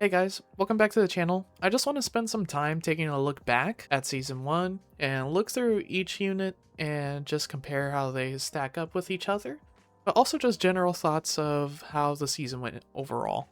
Hey guys, welcome back to the channel. I just want to spend some time taking a look back at Season 1 and look through each unit and just compare how they stack up with each other, but also just general thoughts of how the season went overall.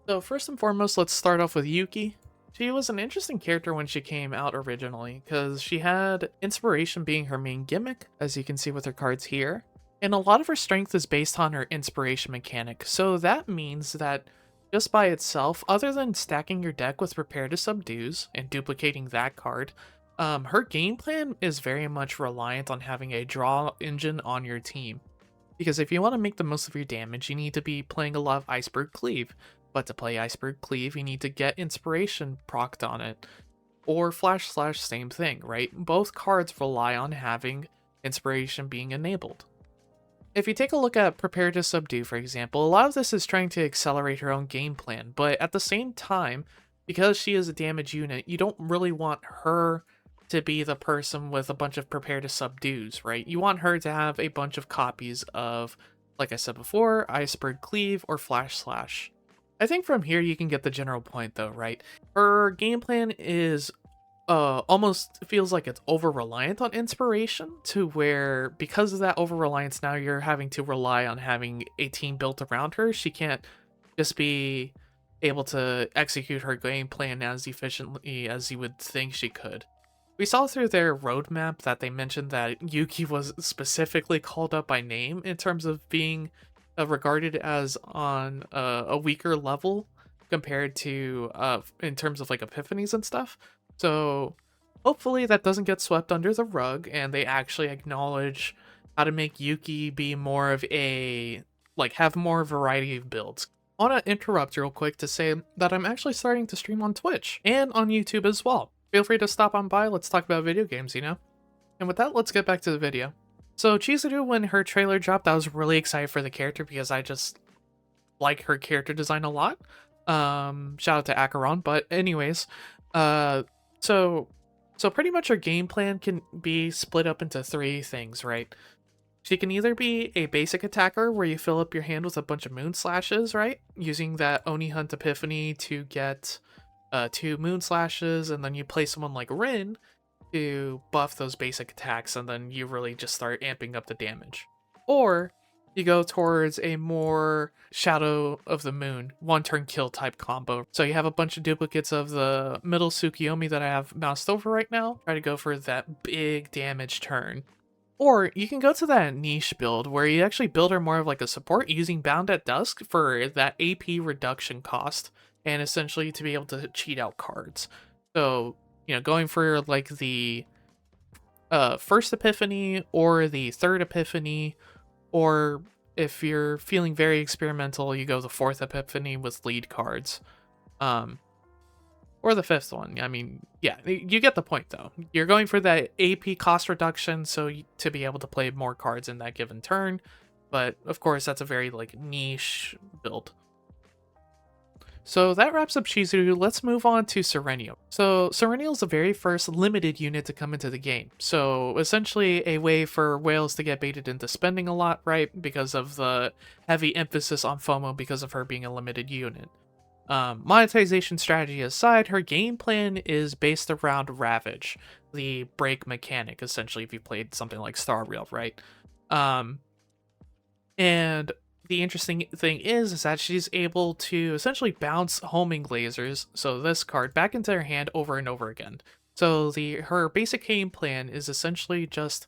So first and foremost, let's start off with Yuki. She was an interesting character when she came out originally, because she had inspiration being her main gimmick, as you can see with her cards here, and a lot of her strength is based on her inspiration mechanic, so that means that just by itself, other than stacking your deck with Prepare to Subdues and duplicating that card, her game plan is very much reliant on having a draw engine on your team. Because if you want to make the most of your damage, you need to be playing a lot of Iceberg Cleave. But to play Iceberg Cleave, you need to get Inspiration procced on it. Or Flash Slash, same thing, right? Both cards rely on having Inspiration being enabled. If you take a look at Prepare to Subdue, for example, a lot of this is trying to accelerate her own game plan, but at the same time, because she is a damage unit, you don't really want her to be the person with a bunch of Prepare to Subdues, right? You want her to have a bunch of copies of, like I said before, Iceberg Cleave or Flash Slash. I think from here you can get the general point though, right? Her game plan is almost feels like it's over reliant on inspiration, to where because of that over reliance, now you're having to rely on having a team built around her. She can't just be able to execute her game plan as efficiently as you would think she could. We saw through their roadmap that they mentioned that Yuki was specifically called up by name in terms of being regarded as on a weaker level compared to in terms of like epiphanies and stuff. So hopefully that doesn't get swept under the rug and they actually acknowledge how to make Yuki be more of a, like, have more variety of builds. I want to interrupt real quick to say that I'm actually starting to stream on Twitch and on YouTube as well. Feel free to stop on by, let's talk about video games, you know? And with that, let's get back to the video. So Chizuru, when her trailer dropped, I was really excited for the character because I just like her character design a lot. Shout out to Acheron, but anyways, so pretty much her game plan can be split up into three things, right? She can either be a basic attacker where you fill up your hand with a bunch of moon slashes, right? Using that Oni Hunt Epiphany to get 2 moon slashes, and then you play someone like Rin to buff those basic attacks, and then you really just start amping up the damage. Or you go towards a more Shadow of the Moon, one turn kill type combo. So you have a bunch of duplicates of the middle Tsukiyomi that I have moused over right now. Try to go for that big damage turn. Or you can go to that niche build where you actually build her more of like a support using Bound at Dusk for that AP reduction cost and essentially to be able to cheat out cards. So, you know, going for like the first Epiphany or the third Epiphany, or if you're feeling very experimental, you go the fourth Epiphany with lead cards. Or the fifth one. I mean, yeah, you get the point though. You're going for that AP cost reduction to be able to play more cards in that given turn. But of course, that's a very like niche build. So that wraps up Chizuru. Let's move on to Serenio. So Serenio is the very first limited unit to come into the game. So essentially a way for whales to get baited into spending a lot, right? Because of the heavy emphasis on FOMO because of her being a limited unit. Monetization strategy aside, her game plan is based around Ravage, the break mechanic, essentially, if you played something like Star Rail, right? And the interesting thing is that she's able to essentially bounce homing lasers, so this card, back into her hand over and over again. So her basic game plan is essentially just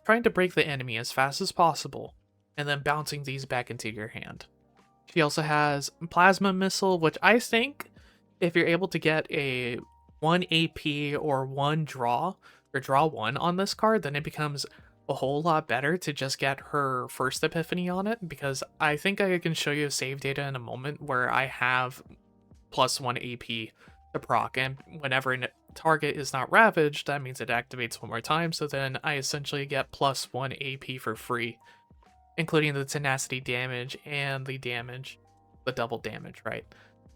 trying to break the enemy as fast as possible, and then bouncing these back into your hand. She also has Plasma Missile, which I think if you're able to get a 1 AP or 1 draw, or draw 1 on this card, then it becomes a whole lot better to just get her first Epiphany on it, because I think I can show you save data in a moment where I have +1 AP to proc, and whenever a target is not ravaged, that means it activates one more time, so then I essentially get +1 AP for free, including the tenacity damage and the double damage, right?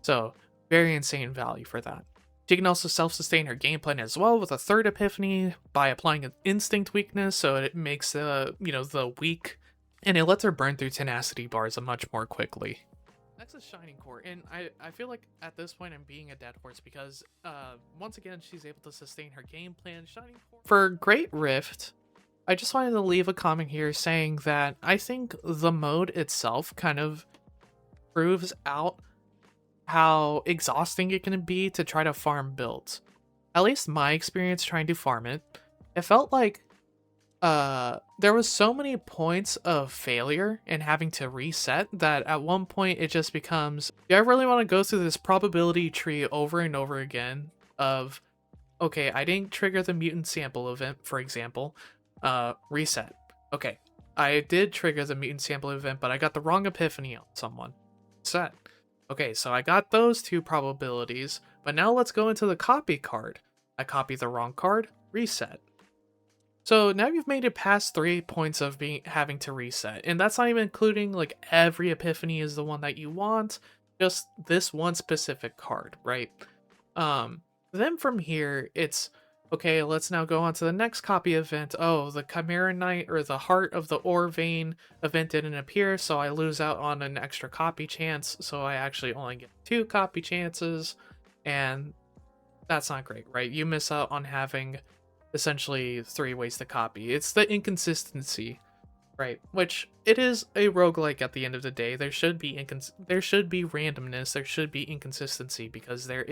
So very insane value for that. She can also self-sustain her game plan as well with a third Epiphany by applying an instinct weakness, so it makes the weak, and it lets her burn through tenacity bars much more quickly. Next is Shining Core, and I feel like at this point I'm being a dead horse because once again she's able to sustain her game plan. Shining Core. For Great Rift, I just wanted to leave a comment here saying that I think the mode itself kind of proves out how exhausting it can be to try to farm builds. At least my experience trying to farm it, it felt like there was so many points of failure and having to reset that at one point it just becomes, do I really want to go through this probability tree over and over again of, okay, I didn't trigger the mutant sample event, for example, reset. Okay, I did trigger the mutant sample event, but I got the wrong epiphany on someone. Set. Okay, so I got those two probabilities, but now let's go into the copy card. I copied the wrong card, reset. So now you've made it past 3 points of having to reset, and that's not even including like every epiphany is the one that you want, just this one specific card, right? Then from here it's okay, let's now go on to the next copy event. Oh, the Chimera Knight or the Heart of the Ore Vein event didn't appear, so I lose out on an extra copy chance, so I actually only get 2 copy chances, and that's not great, right? You miss out on having essentially 3 ways to copy. It's the inconsistency, right? Which it is a roguelike at the end of the day. There should be randomness, there should be inconsistency because there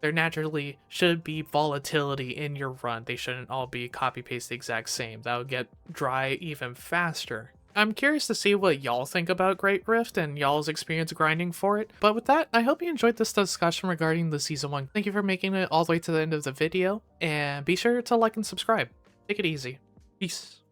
naturally should be volatility in your run. They shouldn't all be copy paste the exact same. That would get dry even faster. I'm curious to see what y'all think about Great Rift and y'all's experience grinding for it. But with that, I hope you enjoyed this discussion regarding the Season 1. Thank you for making it all the way to the end of the video, and be sure to like and subscribe. Take it easy. Peace.